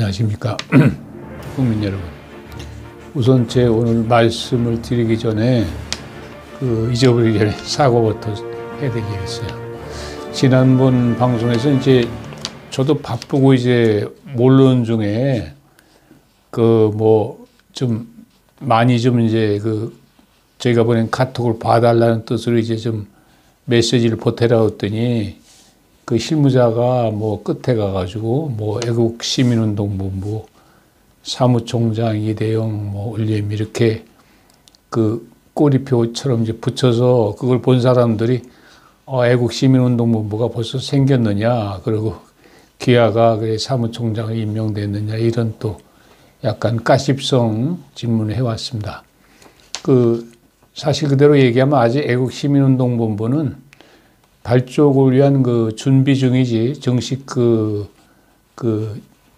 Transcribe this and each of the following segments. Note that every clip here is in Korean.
안녕하십니까 국민 여러분. 우선 제 오늘 말씀을 드리기 전에 잊어버리기 전에 사과부터 해드리겠어요. 지난번 방송에서 이제 저도 바쁘고 이제 모르는 중에 좀 많이 좀 이제 저희가 보낸 카톡을 봐달라는 뜻으로 이제 좀 메시지를 보태라 했더니 그 실무자가 끝에 가가지고 애국 시민운동본부 사무총장 이대영 올림 이렇게 꼬리표처럼 이제 붙여서 그걸 본 사람들이 애국 시민운동본부가 벌써 생겼느냐, 그리고 기아가 그래 사무총장을 임명됐느냐, 이런 또 약간 가십성 질문을 해왔습니다. 사실 그대로 얘기하면 아직 애국 시민운동본부는 발족을 위한 준비 중이지 정식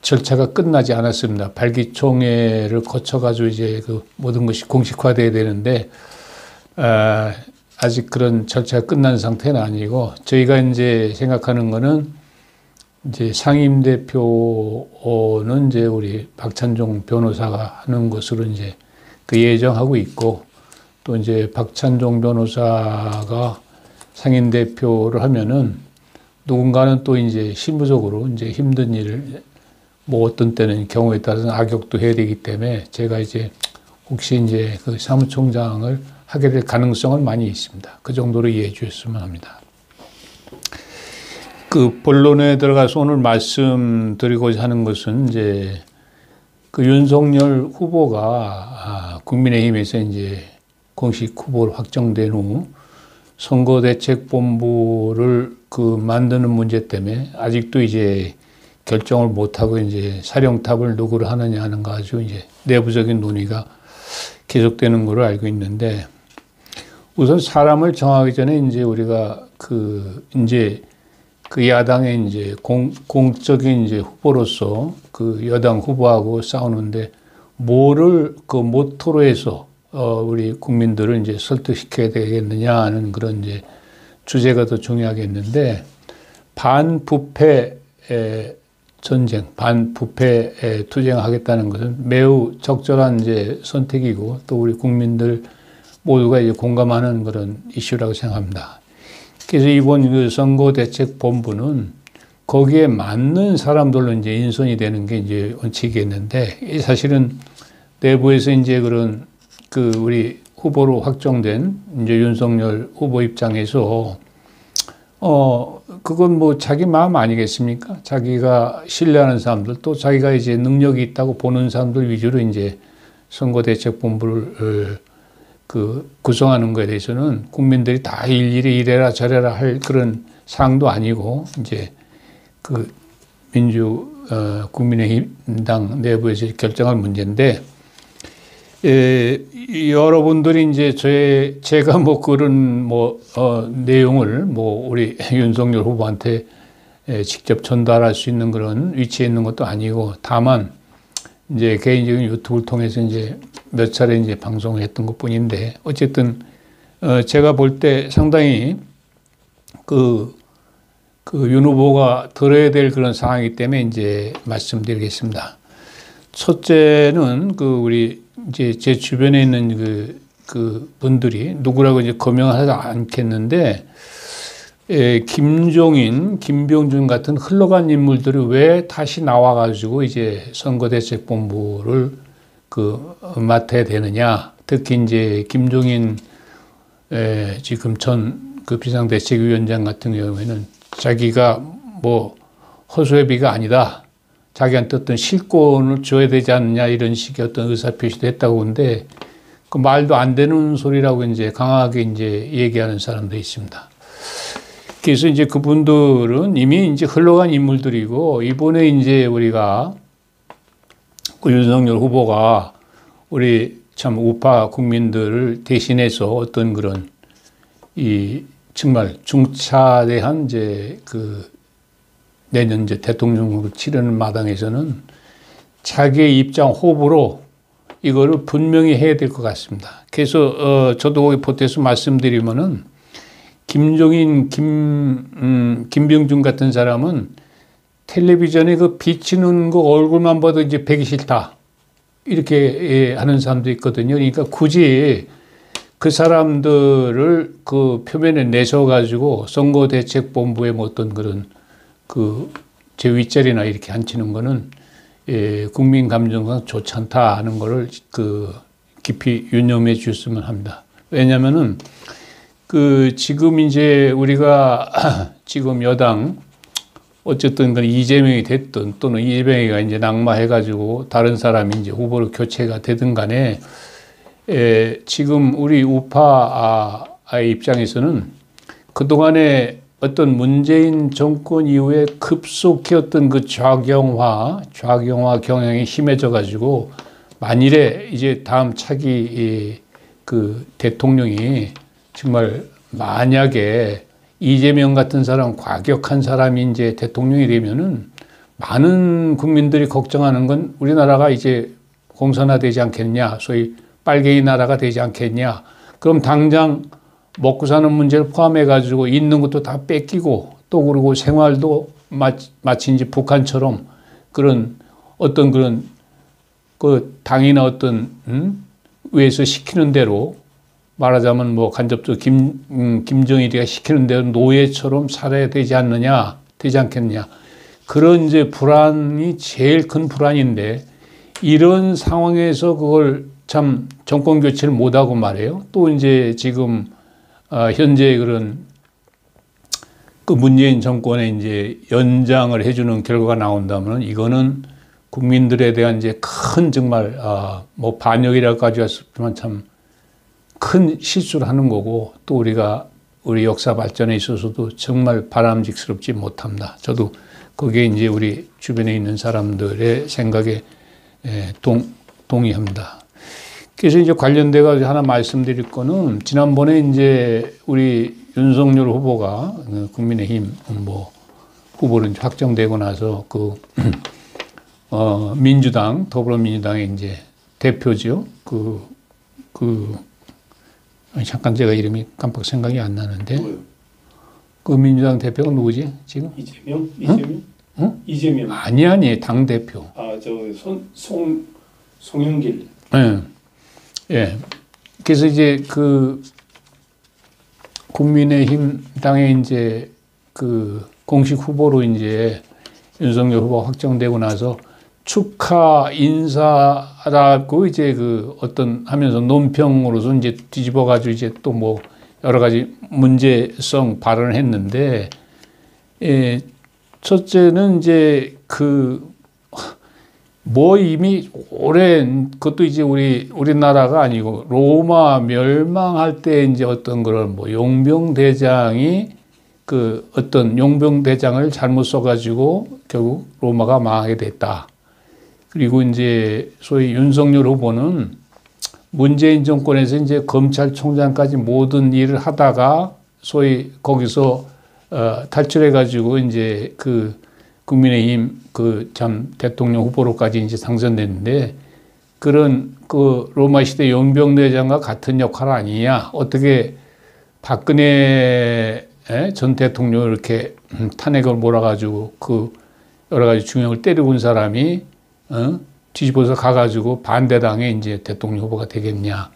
절차가 끝나지 않았습니다. 발기총회를 거쳐가지고 이제 모든 것이 공식화돼야 되는데, 아직 그런 절차가 끝난 상태는 아니고, 저희가 이제 생각하는 거는 이제 상임대표는 이제 우리 박찬종 변호사가 하는 것으로 이제 예정하고 있고, 또 이제 박찬종 변호사가 상임대표를 하면은 누군가는 또 이제 실무적으로 이제 힘든 일을 어떤 때는 경우에 따라서는 악역도 해야 되기 때문에 제가 이제 혹시 이제 사무총장을 하게 될 가능성은 많이 있습니다. 그 정도로 이해해 주셨으면 합니다. 본론에 들어가서 오늘 말씀드리고자 하는 것은 이제 윤석열 후보가 국민의힘에서 이제 공식 후보로 확정된 후 선거대책본부를 만드는 문제 때문에 아직도 이제 결정을 못하고 이제 사령탑을 누구를 하느냐 하는 거 가지고 이제 내부적인 논의가 계속되는 걸로 알고 있는데, 우선 사람을 정하기 전에 이제 우리가 이제 야당의 이제 공적인 이제 후보로서 여당 후보하고 싸우는데 뭐를 모토로 해서 우리 국민들을 이제 설득시켜야 되겠느냐 하는 그런 이제 주제가 더 중요하겠는데, 반부패 전쟁, 반부패 투쟁하겠다는 것은 매우 적절한 이제 선택이고, 또 우리 국민들 모두가 이제 공감하는 그런 이슈라고 생각합니다. 그래서 이번 선거대책본부는 거기에 맞는 사람들로 이제 인선이 되는 게 이제 원칙이겠는데, 사실은 내부에서 이제 그런 우리 후보로 확정된 이제 윤석열 후보 입장에서 그건 자기 마음 아니겠습니까? 자기가 신뢰하는 사람들, 또 자기가 이제 능력이 있다고 보는 사람들 위주로 이제 선거대책본부를 구성하는 것에 대해서는 국민들이 다 일일이 이래라 저래라 할 그런 사항도 아니고, 이제 국민의힘당 내부에서 결정할 문제인데, 여러분들이 이제 제가 그런 내용을 우리 윤석열 후보한테 직접 전달할 수 있는 그런 위치에 있는 것도 아니고, 다만 이제 개인적인 유튜브를 통해서 이제 몇 차례 이제 방송을 했던 것 뿐인데, 어쨌든 제가 볼 때 상당히 윤 후보가 들어야 될 그런 상황이기 때문에 이제 말씀드리겠습니다. 첫째는 우리 이제 제 주변에 있는 분들이 누구라고 이제 거명하지 않겠는데, 김종인, 김병준 같은 흘러간 인물들이 왜 다시 나와가지고 이제 선거대책본부를 맡아야 되느냐. 특히 이제 김종인 지금 전 비상대책위원장 같은 경우에는 자기가 허수아비가 아니다, 자기한테 어떤 실권을 줘야 되지 않느냐, 이런 식의 어떤 의사표시도 했다고 하는데, 말도 안 되는 소리라고 이제 강하게 이제 얘기하는 사람도 있습니다. 그래서 이제 그분들은 이미 이제 흘러간 인물들이고, 이번에 이제 우리가 윤석열 후보가 우리 참 우파 국민들을 대신해서 어떤 그런 정말 중차대한 이제 내년 이제 대통령을 치르는 마당에서는 자기의 입장 호불호 이거를 분명히 해야 될 것 같습니다. 그래서 저도 거기 보태서 말씀드리면은 김종인, 김병준 같은 사람은 텔레비전에 그 비치는 그 얼굴만 봐도 이제 배기 싫다. 이렇게 하는 사람도 있거든요. 그러니까 굳이 그 사람들을 그 표면에 내셔가지고 선거대책본부의 뭐 어떤 그런 그 제 윗자리나 이렇게 앉히는 거는 국민 감정상 좋지 않다 하는 거를 그 깊이 유념해 주셨으면 합니다. 왜냐면은 그 지금 이제 우리가 지금 여당 어쨌든 그 이재명이 됐든 또는 이재명이가 이제 낙마해가지고 다른 사람이 이제 후보로 교체가 되든 간에 지금 우리 우파의 입장에서는 그동안에 어떤 문재인 정권 이후에 급속히 어떤 그 좌경화 경향이 심해져가지고 만일에 이제 다음 차기 그 대통령이 정말 만약에 이재명 같은 사람, 과격한 사람이 이제 대통령이 되면은 많은 국민들이 걱정하는 건 우리나라가 이제 공산화되지 않겠냐, 소위 빨갱이 나라가 되지 않겠냐. 그럼 당장 먹고 사는 문제를 포함해가지고 있는 것도 다 뺏기고 또 그러고 생활도 마치 이제 북한처럼 그런 어떤 그런 그 당이나 어떤 위에서 시키는 대로 말하자면 뭐 간접적으로 김정일이가 시키는 대로 노예처럼 살아야 되지 않느냐, 되지 않겠느냐. 그런 이제 불안이 제일 큰 불안인데 이런 상황에서 그걸 참 정권 교체를 못하고 말이에요. 또 이제 지금 현재 그런 그 문재인 정권의 이제 연장을 해주는 결과가 나온다면 이거는 국민들에 대한 이제 큰 정말 뭐 반역이라고까지 했지만 참 큰 실수를 하는 거고 또 우리가 우리 역사 발전에 있어서도 정말 바람직스럽지 못합니다. 저도 거기에 이제 우리 주변에 있는 사람들의 생각에 동의합니다. 그래서 이제 관련돼가 하나 말씀드릴 거는 지난번에 이제 우리 윤석열 후보가 국민의힘 뭐 후보는 확정되고 나서 그 민주당 더불어민주당의 이제 대표죠. 잠깐 제가 이름이 깜빡 생각이 안 나는데 뭐요? 그 민주당 대표가 누구지 지금? 이재명? 응? 이재명. 아니 당 대표. 송영길. 네. 예. 그래서 이제 그 국민의힘 당의 이제 그 공식 후보로 이제 윤석열 후보가 확정되고 나서 축하 인사라고 이제 그 어떤 하면서 논평으로서 이제 뒤집어 가지고 이제 또 뭐 여러 가지 문제성 발언을 했는데, 첫째는 이제 뭐 이미 오랜 그것도 이제 우리나라가 아니고 로마 멸망할 때 이제 어떤 그런 뭐 용병대장이 그 어떤 용병대장을 잘못 써가지고 결국 로마가 망하게 됐다. 그리고 이제 소위 윤석열 후보는 문재인 정권에서 이제 검찰총장까지 모든 일을 하다가 소위 거기서 탈출해가지고 이제 그 국민의힘 그 참 대통령 후보로까지 이제 당선됐는데 그런 그 로마 시대 용병대장과 같은 역할 아니냐? 어떻게 박근혜 전 대통령을 이렇게 탄핵을 몰아가지고 그 여러 가지 중형을 때리고 온 사람이 뒤집어서 가가지고 반대당에 이제 대통령 후보가 되겠냐.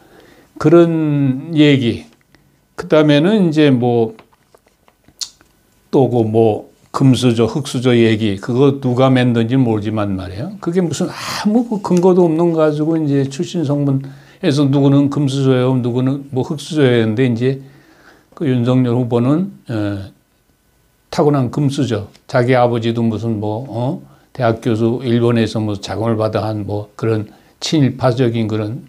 그런 얘기. 그 다음에는 이제 뭐 또 그 뭐 금수저, 흑수저 얘기. 그거 누가 만든지 모르지만 말이에요. 그게 무슨 아무 근거도 없는 거 가지고 이제 출신 성분에서 누구는 금수저예요. 누구는 뭐 흑수저였는데 이제 그 윤석열 후보는 타고난 금수저. 자기 아버지도 무슨 뭐 대학 교수 일본에서 뭐 자금을 받아 한 뭐 그런 친일파적인 그런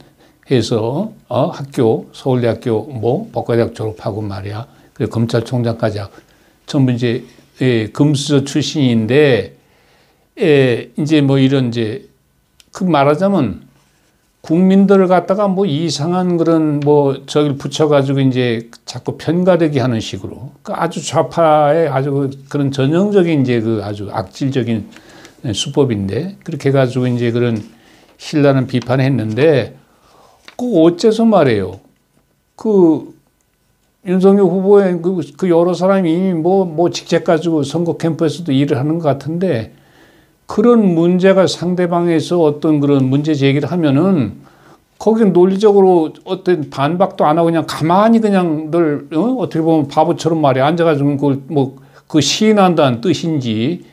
해서 학교 서울대학교 뭐 법과대학 졸업하고 말이야. 그리고 검찰총장까지 하고 전부 이제 금수저 출신인데 이제 뭐 이런 이제 그 말하자면 국민들을 갖다가 뭐 이상한 그런 뭐 저기를 붙여가지고 이제 자꾸 편가르기 하는 식으로 그 아주 좌파의 아주 그런 전형적인 이제 그 아주 악질적인 수법인데 그렇게 해가지고 이제 그런 신라는 비판을 했는데 그 어째서 말이에요. 그 윤석열 후보의 그 여러 사람이 뭐 직책 가지고 선거 캠프에서도 일을 하는 것 같은데 그런 문제가 상대방에서 어떤 그런 문제 제기를 하면은 거기는 논리적으로 어떤 반박도 안 하고 그냥 가만히 그냥 늘 어떻게 보면 바보처럼 말이야 앉아가지고 그걸 그 시인한다는 뜻인지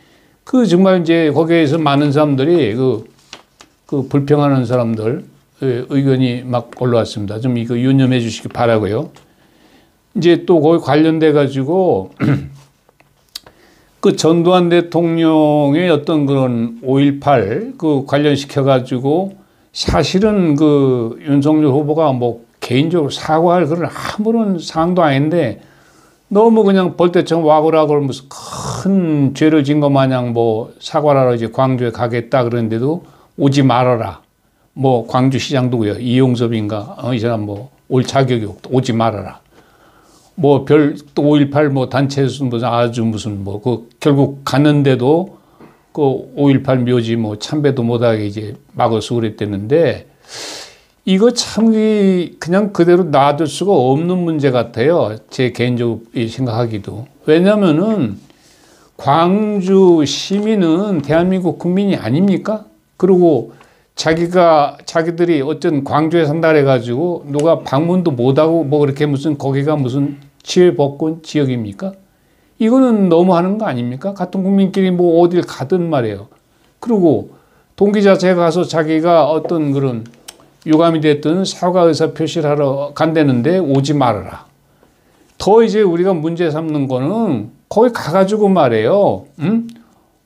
그 정말 이제 거기에서 많은 사람들이 그 불평하는 사람들 의견이 막 올라왔습니다. 좀 이거 유념해 주시기 바라고요. 이제 또 거기 관련돼 가지고 그 전두환 대통령의 어떤 그런 5.18 그 관련시켜 가지고 사실은 그 윤석열 후보가 뭐 개인적으로 사과할 그런 아무런 사항도 아닌데 너무 그냥 벌떼처럼 와그라고 무슨 큰 죄를 진 것 마냥 뭐 사과를 하러 이제 광주에 가겠다 그러는데도 오지 말아라. 뭐 광주시장도고요. 이용섭인가 이 사람 뭐 올 자격이 없다. 오지 말아라. 뭐 또 5.18 뭐 단체에서 무슨 아주 무슨 뭐 그 결국 갔는데도 그 5.18 묘지 뭐 참배도 못하게 이제 막아서 그랬댔는데 이거 참 그냥 그대로 놔둘 수가 없는 문제 같아요. 제 개인적으로 생각하기도. 왜냐면은 광주 시민은 대한민국 국민이 아닙니까? 그리고 자기들이 어쩐 광주에 산다 그래가지고 누가 방문도 못하고 뭐 그렇게 무슨 거기가 무슨 치외법권 지역입니까? 이거는 너무 하는 거 아닙니까? 같은 국민끼리 뭐 어딜 가든 말이에요. 그리고 동기 자체가 가서 자기가 어떤 그런 유감이 됐든 사과 의사 표시를 하러 간다는데 오지 말아라. 더 이제 우리가 문제 삼는 거는 거기 가가지고 말이에요.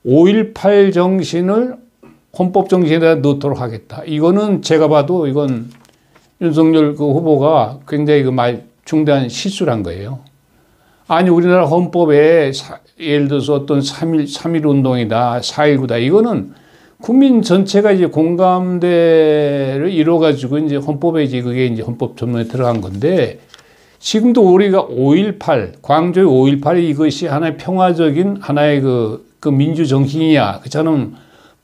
5.18 정신을 헌법 정신에다 넣도록 하겠다. 이거는 제가 봐도 이건 윤석열 그 후보가 굉장히 그 중대한 실수를 한 거예요. 아니 우리나라 헌법에 예를 들어서 어떤 3.1 운동이다, 4.19다. 이거는 국민 전체가 이제 공감대를 이뤄가지고 이제 헌법에 이제 그게 이제 헌법 전문에 들어간 건데 지금도 우리가 5.18 광주의 5.18이 이것이 하나의 평화적인 하나의 그 민주 정신이냐? 저는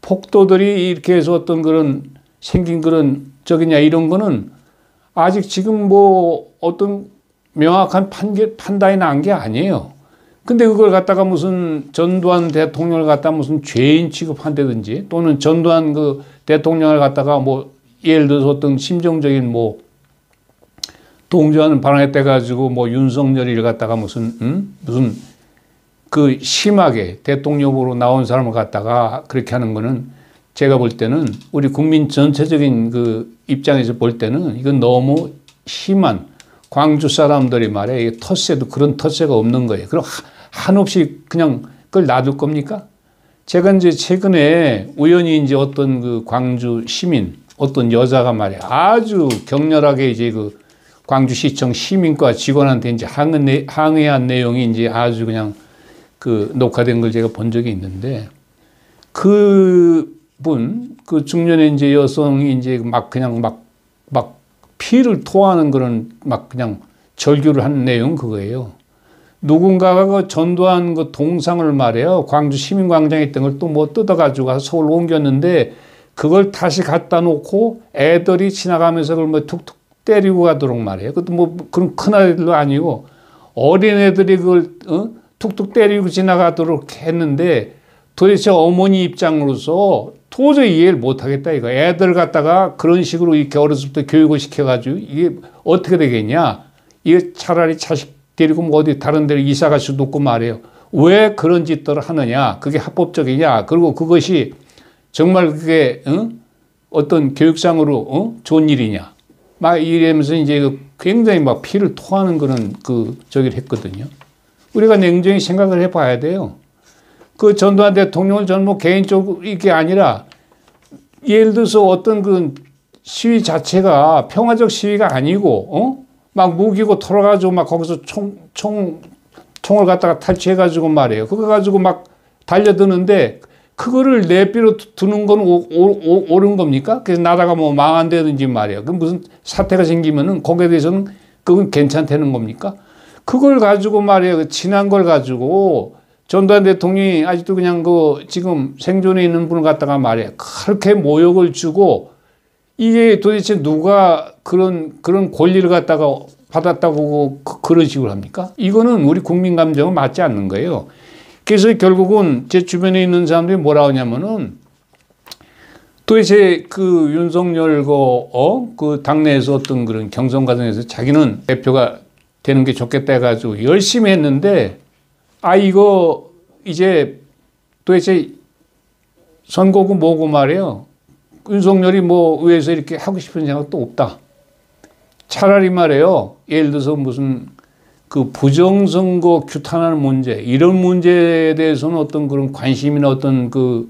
폭도들이 이렇게 해서 어떤 그런 생긴 그런 적이냐 이런 거는 아직 지금 뭐 어떤 명확한 판단이 난 게 아니에요. 근데 그걸 갖다가 무슨 전두환 대통령을 갖다 무슨 죄인 취급한다든지 또는 전두환 그 대통령을 갖다가 뭐 예를 들어서 어떤 심정적인 뭐 동조하는 발언에 떼 가지고 뭐 윤석열이를 갖다가 무슨 그 심하게 대통령으로 나온 사람을 갖다가 그렇게 하는 거는 제가 볼 때는 우리 국민 전체적인 그 입장에서 볼 때는 이건 너무 심한 광주 사람들이 말이에요. 텃세도 그런 텃세가 없는 거예요. 그럼 한없이 그냥 그걸 놔둘 겁니까? 제가 이제 최근에 우연히 이제 어떤 그 광주 시민, 어떤 여자가 말이에요. 아주 격렬하게 이제 그 광주시청 시민과 직원한테 이제 항의한 내용이 이제 아주 그냥 그 녹화된 걸 제가 본 적이 있는데 그 중년의 이제 여성이 이제 막 그냥 막 피를 토하는 그런 막 그냥 절규를 하는 내용 그거예요. 누군가가 그 전두환 그 동상을 말이에요. 광주 시민광장에 있던 걸 또 뭐 뜯어가지고 가서 서울로 옮겼는데 그걸 다시 갖다 놓고 애들이 지나가면서 그걸 뭐 툭툭 때리고 가도록 말이에요. 그것도 뭐 그런 큰 아이들도 아니고 어린애들이 그걸 툭툭 때리고 지나가도록 했는데 도대체 어머니 입장으로서 도저히 이해를 못하겠다 이거. 애들 갖다가 그런 식으로 이렇게 어렸을 때 교육을 시켜가지고 이게 어떻게 되겠냐. 이게 차라리 자식 데리고 뭐 어디 다른 데로 이사 갈 수도 없고 말이에요. 왜 그런 짓들을 하느냐. 그게 합법적이냐. 그리고 그것이 정말 그게 어떤 교육상으로 좋은 일이냐. 막 이러면서 이제 굉장히 막 피를 토하는 그런 저기를 했거든요. 우리가 냉정히 생각을 해봐야 돼요. 그 전두환 대통령을 저는 뭐 개인적으로 이게 아니라 예를 들어서 어떤 그 시위 자체가 평화적 시위가 아니고 막 무기고 털어가지고 막 거기서 총을 갖다가 탈취해가지고 말이에요. 그거 가지고 막 달려드는데 그거를 내비로 두는 건 옳은 겁니까? 그래서 나라가 뭐 망한다든지 말이에요. 그럼 무슨 사태가 생기면은 거기에 대해서는 그건 괜찮다는 겁니까? 그걸 가지고 말이에요. 지난 걸 가지고 전두환 대통령이 아직도 그냥 지금 생존해 있는 분을 갖다가 말이에요. 그렇게 모욕을 주고 이게 도대체 누가 그런 권리를 갖다가 받았다고 그런 식으로 합니까? 이거는 우리 국민 감정은 맞지 않는 거예요. 그래서 결국은 제 주변에 있는 사람들이 뭐라 하냐면은 도대체 그 윤석열 그 당내에서 어떤 그런 경선 과정에서 자기는 대표가 되는 게 좋겠다 해가지고 열심히 했는데 이거 이제 도대체 선거고 뭐고 말이에요. 윤석열이 뭐 의회에서 이렇게 하고 싶은 생각도 없다. 차라리 말이에요. 예를 들어서 무슨 그 부정선거 규탄하는 문제 이런 문제에 대해서는 어떤 그런 관심이나 어떤 그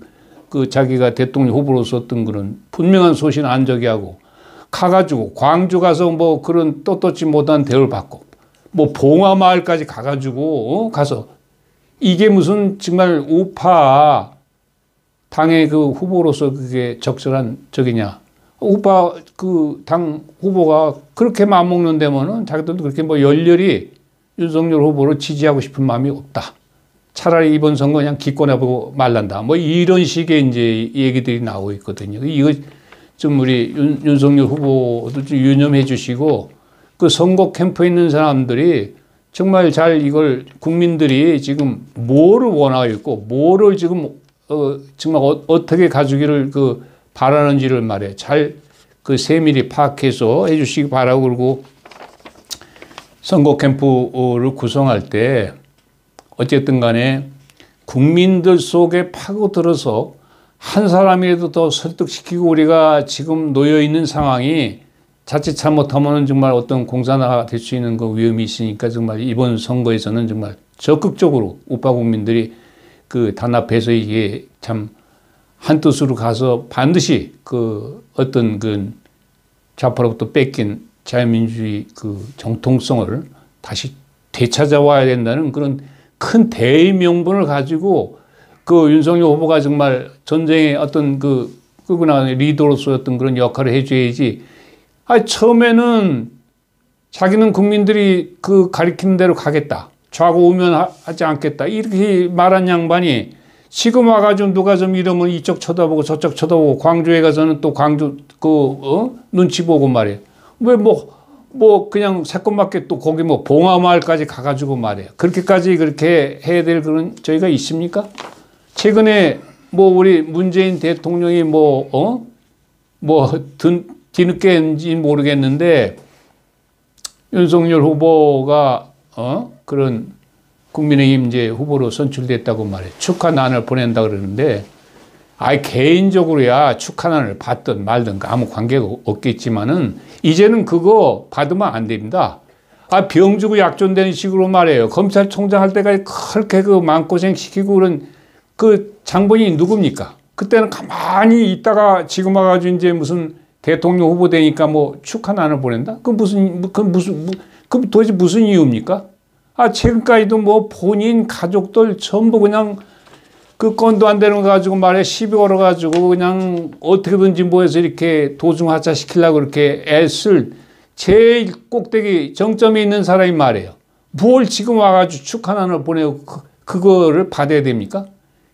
자기가 대통령 후보로서 어떤 그런 분명한 소신 안 저기 하고 가가지고 광주 가서 뭐 그런 떳떳지 못한 대우를 받고 뭐 봉화마을까지 가가지고 가서 이게 무슨 정말 우파 당의 그 후보로서 그게 적절한 적이냐. 우파 그 당 후보가 그렇게 마음먹는 데면은 자기들도 그렇게 뭐 열렬히 윤석열 후보를 지지하고 싶은 마음이 없다. 차라리 이번 선거 그냥 기권해보고 말란다. 뭐 이런 식의 이제 얘기들이 나오고 있거든요. 이거 좀 우리 윤석열 후보도 좀 유념해 주시고 그 선거 캠프에 있는 사람들이 정말 잘 이걸 국민들이 지금 뭐를 원하고 있고 뭐를 지금 정말 어떻게 가주기를 그 바라는지를 말해 잘 그 세밀히 파악해서 해 주시기 바라고 그러고 선거 캠프를 구성할 때 어쨌든 간에 국민들 속에 파고들어서 한 사람이라도 더 설득시키고 우리가 지금 놓여 있는 상황이 자칫 잘못하면 정말 어떤 공산화가 될 수 있는 그 위험이 있으니까 정말 이번 선거에서는 정말 적극적으로 우파 국민들이 그 단합해서 이게 참 한뜻으로 가서 반드시 그 어떤 그 좌파로부터 뺏긴 자유민주주의 그 정통성을 다시 되찾아와야 된다는 그런 큰 대의 명분을 가지고 그 윤석열 후보가 정말 전쟁의 어떤 그구나 리더로서 어떤 그런 역할을 해줘야지. 처음에는 자기는 국민들이 그 가리키는 대로 가겠다. 좌고 우면하지 않겠다. 이렇게 말한 양반이 지금 와가지고 누가 좀 이러면 이쪽 쳐다보고 저쪽 쳐다보고 광주에 가서는 또 광주 눈치 보고 말이에요. 왜 뭐 그냥 새콤맞게 또 거기 뭐 봉화마을까지 가가지고 말이에요. 그렇게까지 그렇게 해야 될 그런 저희가 있습니까? 최근에 뭐 우리 문재인 대통령이 뒤늦게인지 모르겠는데 윤석열 후보가 그런 국민의힘 이제 후보로 선출됐다고 말해 축하난을 보낸다 그러는데 개인적으로야 축하난을 받든 말든 아무 관계가 없겠지만은 이제는 그거 받으면 안 됩니다. 병 주고 약존되는 식으로 말해요. 검찰총장 할 때까지 그렇게 그 마음고생 시키고 그런 그 장본인이 누굽니까? 그때는 가만히 있다가 지금 와가지고 이제 무슨 대통령 후보 되니까 뭐 축하난을 보낸다? 그 도대체 무슨 이유입니까? 최근까지도 뭐 본인 가족들 전부 그냥 그 건도 안 되는 거 가지고 말해 시비 걸어가지고 그냥 어떻게든지 뭐해서 이렇게 도중하차 시키려고 그렇게 애쓸 제일 꼭대기 정점에 있는 사람이 말이에요. 뭘 지금 와가지고 축하난을 보내고 그거를 받아야 됩니까?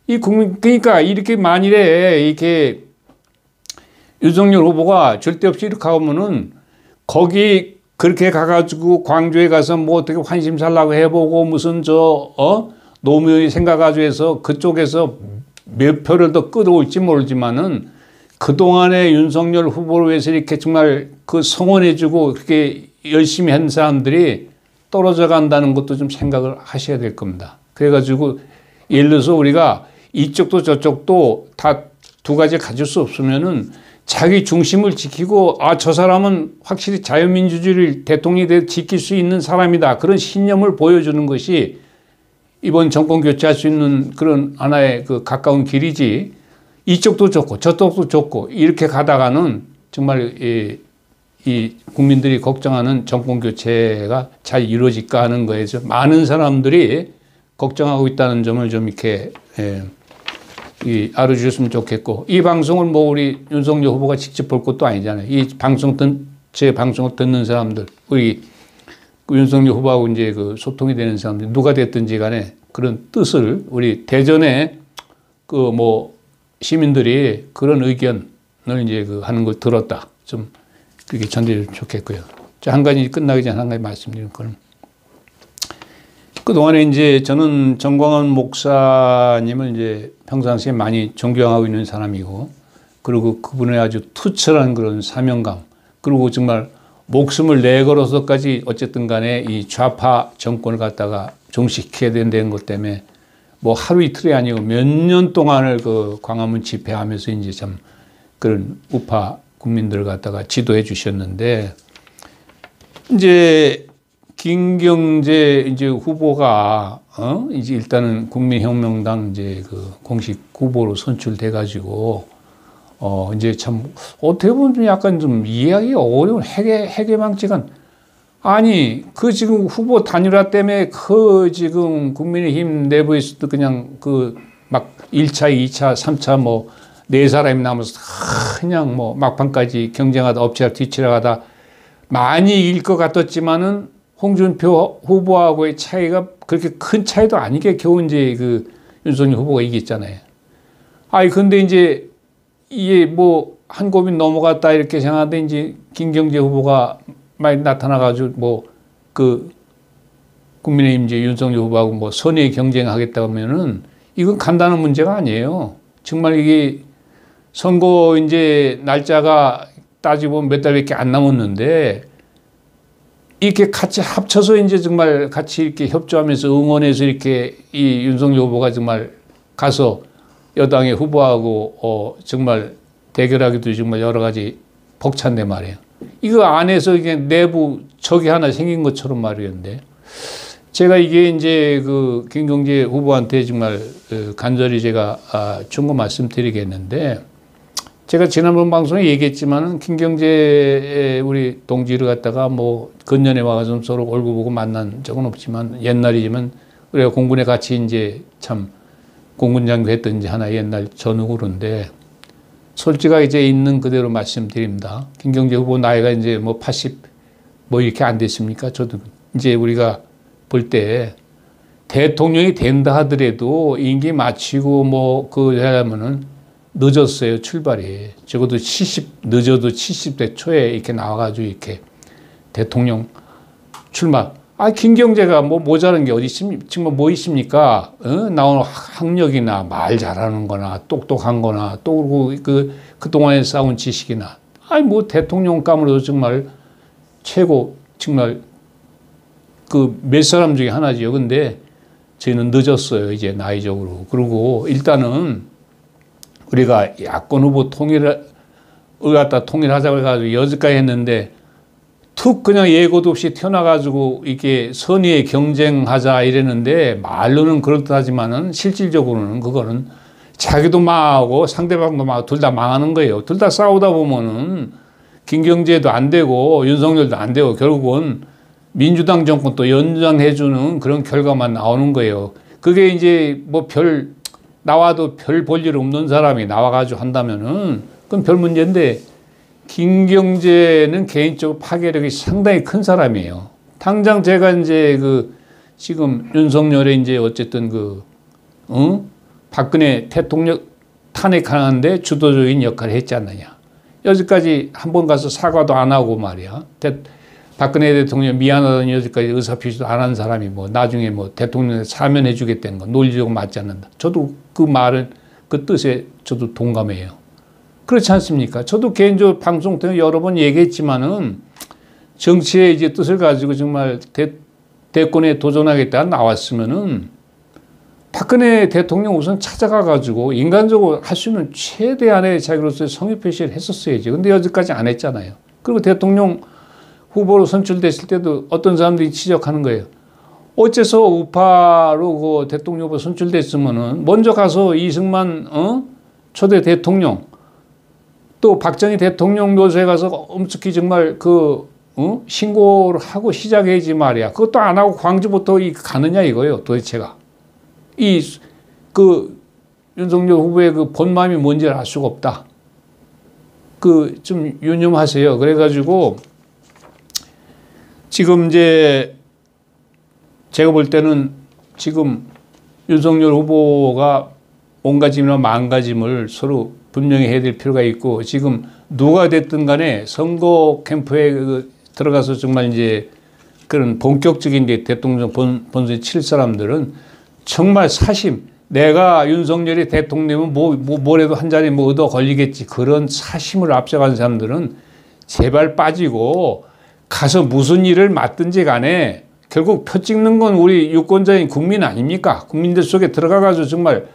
그러니까 이렇게 만일에 이렇게 윤석열 후보가 절대 없이 이렇게 하면은 거기 그렇게 가가지고 광주에 가서 뭐 어떻게 환심 살라고 해보고 무슨 노무현이 생각가지고 해서 그쪽에서 몇 표를 더 끌어올지 모르지만은 그동안에 윤석열 후보를 위해서 이렇게 정말 그 성원해주고 그렇게 열심히 한 사람들이 떨어져 간다는 것도 좀 생각을 하셔야 될 겁니다. 그래가지고 예를 들어서 우리가 이쪽도 저쪽도 다 두 가지 가질 수 없으면은 자기 중심을 지키고 저 사람은 확실히 자유민주주의를 대통령이 지킬 수 있는 사람이다. 그런 신념을 보여주는 것이 이번 정권 교체할 수 있는 그런 하나의 그 가까운 길이지 이쪽도 좋고 저쪽도 좋고 이렇게 가다가는 정말 이 국민들이 걱정하는 정권 교체가 잘 이루어질까 하는 거에서 많은 사람들이 걱정하고 있다는 점을 좀 이렇게 알아주셨으면 좋겠고 이 방송을 뭐 우리 윤석열 후보가 직접 볼 것도 아니잖아요. 제 방송을 듣는 사람들 우리 윤석열 후보하고 이제 그 소통이 되는 사람들 누가 됐든지 간에 그런 뜻을 우리 대전에 시민들이 그런 의견을 이제 하는 걸 들었다. 좀 그렇게 전달해 주면 좋겠고요. 한 가지 끝나기 전에 한 가지 말씀드리는 거는 그동안에 이제 저는 정광훈 목사님을 이제 평상시에 많이 존경하고 있는 사람이고, 그리고 그분의 아주 투철한 그런 사명감, 그리고 정말 목숨을 내걸어서까지 어쨌든 간에 이 좌파 정권을 갖다가 종식해야 된다는 것 때문에 뭐 하루 이틀이 아니고 몇 년 동안을 그 광화문 집회하면서 이제 참 그런 우파 국민들을 갖다가 지도해 주셨는데, 이제 김경재 이제 후보가 이제 일단은 국민혁명당 이제 그 공식 후보로 선출돼 가지고 이제 참 어떻게 보면 좀 약간 좀 이해하기 어려운 해괴망측한, 아니 그 지금 후보 단일화 때문에 그 지금 국민의힘 내부에서도 그냥 그 막 1차, 2차, 3차 뭐 네 사람이 남아서 그냥 뭐 막판까지 경쟁하다 엎치락 뒤치락 하다 많이 이길 것 같았지만은 홍준표 후보하고의 차이가 그렇게 큰 차이도 아니게 겨우 이제 그 윤석열 후보가 이겼잖아요. 아니 근데 이제 이게 뭐 한 고비 넘어갔다 이렇게 생각하는데 이제 김경재 후보가 많이 나타나가지고 뭐 그 국민의힘 이제 윤석열 후보하고 뭐 선의 경쟁하겠다 하면은 이건 간단한 문제가 아니에요. 정말 이게 선거 이제 날짜가 따지고 보면 몇 달밖에 안 남았는데 이렇게 같이 합쳐서 이제 정말 같이 이렇게 협조하면서 응원해서 이렇게 이 윤석열 후보가 정말 가서 여당의 후보하고 정말 대결하기도 정말 여러 가지 벅찬데 말이에요. 이거 안에서 이게 내부 적이 하나 생긴 것처럼 말이었는데, 제가 이게 이제 그 김경재 후보한테 정말 간절히 제가 충고 말씀드리겠는데, 제가 지난번 방송에 얘기했지만은 김경재 우리 동지를 갖다가 뭐 근년에 와가지고 서로 얼굴 보고 만난 적은 없지만 옛날이지만 우리가 공군에 같이 이제 참 공군장교 했던 이제 하나 옛날 전후구인데, 솔직하게 이제 있는 그대로 말씀드립니다. 김경재 후보 나이가 이제 뭐 80 뭐 이렇게 안 됐습니까? 저도 이제 우리가 볼 때 대통령이 된다 하더라도 임기 마치고 뭐 그 하려면은 늦었어요, 출발이. 적어도 늦어도 70대 초에 이렇게 나와가지고 이렇게 대통령 출마. 김경재가 뭐 모자란 게 어디 있습니까? 정말 뭐 있습니까? 나오는 학력이나 말 잘하는 거나 똑똑한 거나 또 그동안에 쌓은 지식이나. 뭐 대통령감으로 정말 최고, 정말 그 몇 사람 중에 하나지요. 근데 저희는 늦었어요, 이제 나이적으로. 그리고 일단은 우리가 야권 후보 통일을 갖다 통일하자고 해가지고 여지까지 했는데 툭 그냥 예고도 없이 튀어나가지고 이게 선의의 경쟁하자 이랬는데 말로는 그렇다지만은 실질적으로는 그거는 자기도 망하고 상대방도 망하고 둘 다 망하는 거예요. 둘 다 싸우다 보면은 김경재도 안 되고 윤석열도 안 되고 결국은 민주당 정권 또 연장해주는 그런 결과만 나오는 거예요. 그게 이제 뭐 나와도 별 볼 일 없는 사람이 나와가지고 한다면은 그건 별 문제인데, 김경재는 개인적으로 파괴력이 상당히 큰 사람이에요. 당장 제가 이제 지금 윤석열의 이제 어쨌든 박근혜 대통령 탄핵하는데 주도적인 역할을 했지 않느냐. 여기까지 한 번 가서 사과도 안 하고 말이야. 박근혜 대통령 미안하다는 여기까지 의사표시도 안 한 사람이 뭐 나중에 뭐 대통령에 사면해 주겠다는 거 논리적으로 맞지 않는다. 저도 그 말은 그 뜻에 저도 동감해요. 그렇지 않습니까? 저도 개인적으로 방송 때문에 여러 번 얘기했지만은 정치의 이제 뜻을 가지고 정말 대권에 도전하겠다 나왔으면은 박근혜 대통령 우선 찾아가 가지고 인간적으로 할 수 있는 최대한의 자기로서의 성의 표시를 했었어야지. 근데 여기까지 안 했잖아요. 그리고 대통령 후보로 선출됐을 때도 어떤 사람들이 지적하는 거예요. 어째서 우파로 그 대통령 후보 선출됐으면은 먼저 가서 이승만 초대 대통령 또 박정희 대통령 묘소에 가서 엄숙히 정말 신고를 하고 시작해야지 말이야. 그것도 안 하고 광주부터 가느냐 이거예요, 도대체가. 윤석열 후보의 그 본마음이 뭔지를 알 수가 없다. 좀 유념하세요. 그래가지고 지금 이제 제가 볼 때는 지금 윤석열 후보가 온가짐이나 마음가짐을 서로 분명히 해야 될 필요가 있고, 지금 누가 됐든 간에 선거 캠프에 들어가서 정말 이제 그런 본격적인 이제 대통령 본선에 칠 사람들은 정말 사심, 내가 윤석열이 대통령이면 뭐래도 한 자리 뭐 얻어 걸리겠지. 그런 사심을 앞서간 사람들은 제발 빠지고 가서 무슨 일을 맡든지 간에 결국 표 찍는 건 우리 유권자인 국민 아닙니까? 국민들 속에 들어가가지고 정말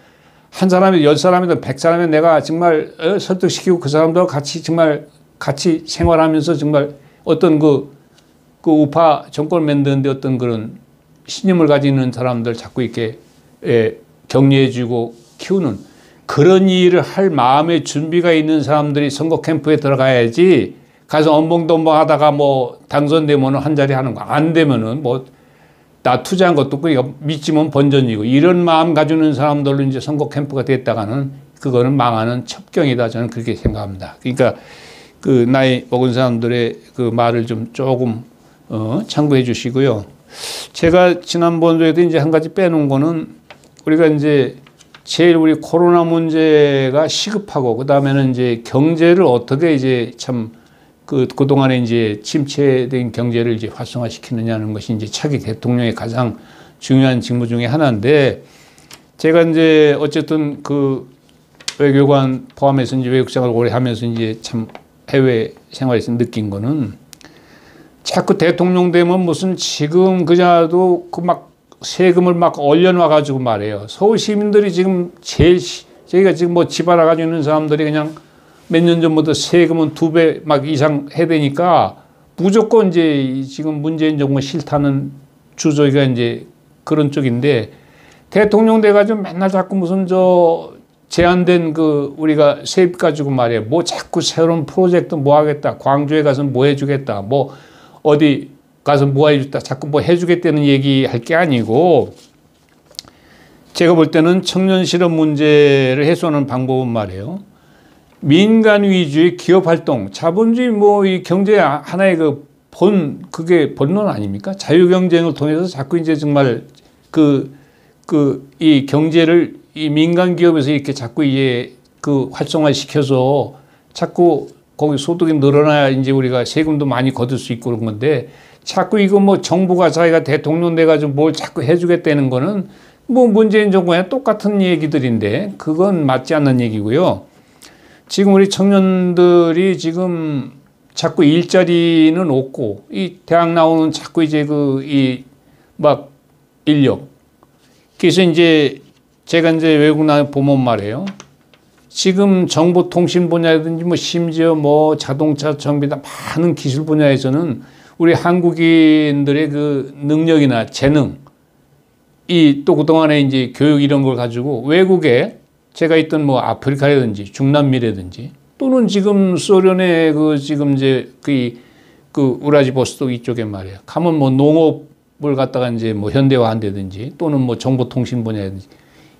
한 사람이 10사람이든 100사람이 내가 정말 설득시키고 그 사람들과 같이 정말 같이 생활하면서 정말 어떤 그 우파 정권을 만드는데 어떤 그런 신념을 가지는 사람들 자꾸 이렇게 격려해주고 키우는 그런 일을 할 마음의 준비가 있는 사람들이 선거 캠프에 들어가야지 가서 엄벙덤벙 하다가 뭐 당선되면 한 자리 하는 거 안 되면은 뭐 나 투자한 것도 그러니까 믿지면 번전이고 이런 마음 가지는 사람들로 이제 선거 캠프가 됐다가는 그거는 망하는 첩경이다 저는 그렇게 생각합니다. 그러니까 그 나이 먹은 사람들의 그 말을 좀 조금 참고해 주시고요. 제가 지난번에도 이제 한 가지 빼놓은 거는 우리가 이제 제일 우리 코로나 문제가 시급하고 그 다음에는 이제 경제를 어떻게 이제 참 그동안에 이제 침체된 경제를 이제 활성화시키느냐는 것이 이제 차기 대통령의 가장 중요한 직무 중에 하나인데 제가 이제 어쨌든 그 외교관 포함해서 이제 외국 생활을 오래 하면서 이제 참 해외 생활에서 느낀 거는 자꾸 대통령 되면 무슨 지금 그자도 그 막 세금을 막 올려놔 가지고 말해요. 서울 시민들이 지금 제일 저희가 지금 뭐 집 알아가지고 있는 사람들이 그냥 몇 년 전부터 세금은 2배 막 이상 해야 되니까 무조건 이제 지금 문재인 정부 싫다는 주저기가 이제 그런 쪽인데 대통령 돼가지고 맨날 자꾸 무슨 제한된 그 우리가 세입 가지고 말이에요. 뭐 자꾸 새로운 프로젝트 뭐 하겠다. 광주에 가서 뭐 해주겠다. 뭐 어디 가서 뭐 해주겠다. 자꾸 뭐 해주겠다는 얘기 할 게 아니고 제가 볼 때는 청년 실업 문제를 해소하는 방법은 말이에요. 민간 위주의 기업 활동, 자본주의 뭐 이 경제 하나의 그게 본론 아닙니까? 자유 경쟁을 통해서 자꾸 이제 정말 이 경제를 이 민간 기업에서 이렇게 자꾸 이제 그 활성화 시켜서 자꾸 거기 소득이 늘어나야 이제 우리가 세금도 많이 거둘 수 있고 그런 건데 자꾸 이거 뭐 정부가 자기가 대통령 돼가지고 뭘 자꾸 해주겠다는 거는 뭐 문재인 정부에 똑같은 얘기들인데 그건 맞지 않는 얘기고요. 지금 우리 청년들이 지금 자꾸 일자리는 없고 이 대학 나오는 자꾸 이제 막 인력. 그래서 이제 제가 이제 외국 나가 보면 말이에요. 지금 정보통신 분야라든지 뭐 심지어 뭐 자동차 정비나 많은 기술 분야에서는 우리 한국인들의 그 능력이나 재능 또 그동안에 이제 교육 이런 걸 가지고 외국에 제가 있던 뭐 아프리카라든지 중남미라든지 또는 지금 소련의 지금 이제 그 우라지보스토크 이쪽에 말이에요. 가면 뭐 농업을 갖다가 이제 뭐 현대화 한다든지 또는 뭐 정보통신 분야라든지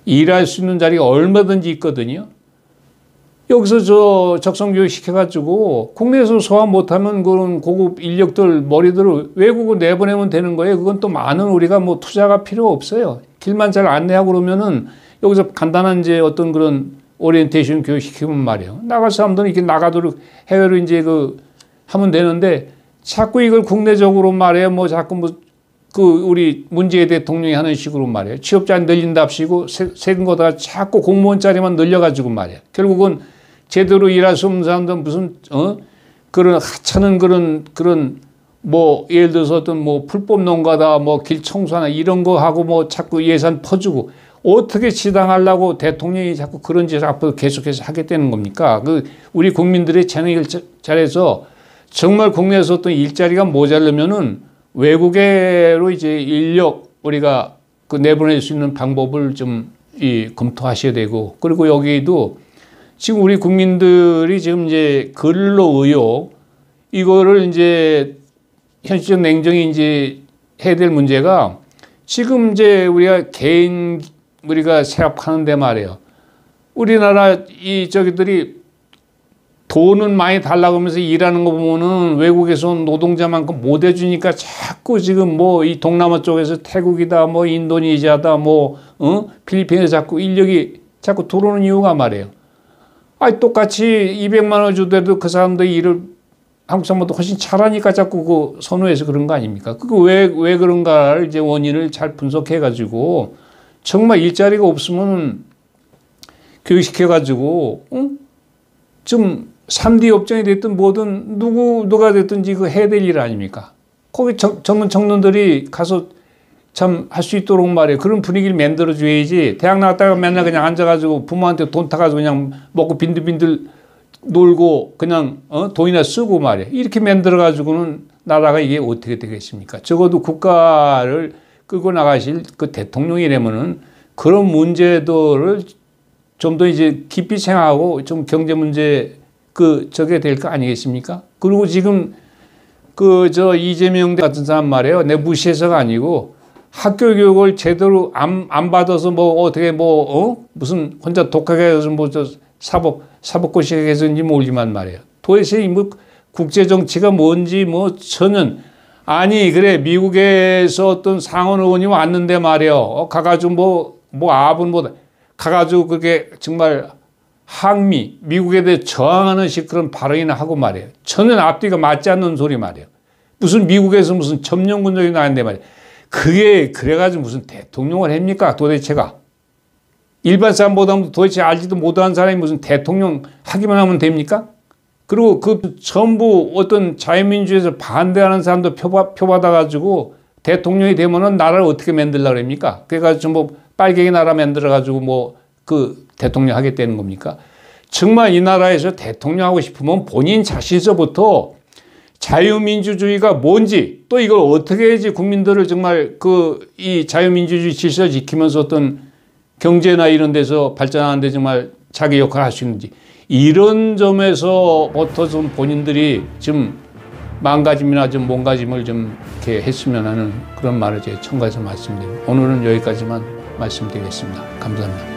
일할 수 있는 자리가 얼마든지 있거든요. 여기서 적성교육 시켜가지고 국내에서 소화 못하면 그런 고급 인력들 머리들을 외국으로 내보내면 되는 거예요. 그건 또 많은 우리가 뭐 투자가 필요 없어요. 길만 잘 안내하고 그러면은 여기서 간단한 이제 어떤 그런 오리엔테이션 교육 시키면 말이에요. 나갈 사람들은 이렇게 나가도록 해외로 이제 하면 되는데 자꾸 이걸 국내적으로 말해요. 뭐 자꾸 우리 문재인 대통령이 하는 식으로 말이에요. 취업자 늘린답시고 세금 거다가 자꾸 공무원 자리만 늘려가지고 말이에요. 결국은 제대로 일할 수 없는 사람들은 무슨 그런 하찮은 그런 뭐 예를 들어서 어떤 뭐 불법 농가다 뭐 길 청소하나 이런 거 하고 뭐 자꾸 예산 퍼주고 어떻게 지당하려고 대통령이 자꾸 그런 짓을 앞으로 계속해서 하겠다는 겁니까? 우리 국민들의 재능을 잘해서 정말 국내에서 어떤 일자리가 모자르면은 외국으로 이제 인력 우리가 내보낼 수 있는 방법을 좀 검토하셔야 되고 그리고 여기도 지금 우리 국민들이 지금 이제 근로 의욕 이거를 이제 현실적 냉정히 이제 해야 될 문제가 지금 이제 우리가 생각하는데 말이에요. 우리나라 저기들이 돈은 많이 달라고 하면서 일하는 거 보면은 외국에서 노동자만큼 못 해주니까 자꾸 지금 뭐 이 동남아 쪽에서 태국이다 뭐 인도네시아다 뭐 필리핀에서 자꾸 인력이 자꾸 들어오는 이유가 말이에요. 똑같이 200만 원 주더라도 그 사람들 일을 한국 사람보다 훨씬 잘하니까 자꾸 그 선호해서 그런 거 아닙니까? 그거 왜 그런가를 이제 원인을 잘 분석해가지고 정말 일자리가 없으면 교육시켜가지고, 좀 3D 업종이 됐든 뭐든 누가 됐든지 그 해야 될 일 아닙니까? 거기 젊은 청년들이 가서 참 할 수 있도록 말이에요. 그런 분위기를 만들어줘야지. 대학 나왔다가 맨날 그냥 앉아가지고 부모한테 돈 타가지고 그냥 먹고 빈들빈들 놀고 그냥 돈이나 쓰고 말이에요. 이렇게 만들어가지고는 나라가 이게 어떻게 되겠습니까? 적어도 국가를 끌고 나가실 그 대통령이라면은 그런 문제들을 좀 더 이제 깊이 생각하고 좀 경제 문제 저게 될 거 아니겠습니까? 그리고 지금 이재명 같은 사람 말이에요. 내 무시해서가 아니고 학교 교육을 제대로 안 받아서 무슨 혼자 독하게 해서 사법고시에서인지 모르지만 말이에요. 도대체 국제 정치가 뭔지 전혀 아니 그래 미국에서 어떤 상원 의원이 왔는데 말이에요. 가가지고 가가지고 그게 정말 미국에 대해 저항하는 식 그런 발언이나 하고 말이에요. 전혀 앞뒤가 맞지 않는 소리 말이에요. 무슨 미국에서 무슨 점령군적이 나왔는데 말이에요. 그게 그래가지고 무슨 대통령을 합니까 도대체가. 일반 사람보다 도대체 알지도 못하는 사람이 무슨 대통령 하기만 하면 됩니까? 그리고 전부 어떤 자유민주에서 반대하는 사람도 표받아가지고 대통령이 되면은 나라를 어떻게 만들려고 합니까? 그래가지고 전부 빨갱이 나라 만들어가지고 대통령 하겠다는 겁니까? 정말 이 나라에서 대통령 하고 싶으면 본인 자신서부터 자유민주주의가 뭔지 또 이걸 어떻게 해야지 국민들을 정말 이 자유민주주의 질서 지키면서 어떤 경제나 이런 데서 발전하는데 정말 자기 역할을 할 수 있는지 이런 점에서부터 좀 본인들이 좀 마음가짐이나 좀 몸가짐을 좀 이렇게 했으면 하는 그런 말을 제가 첨가해서 말씀드립니다. 오늘은 여기까지만 말씀드리겠습니다. 감사합니다.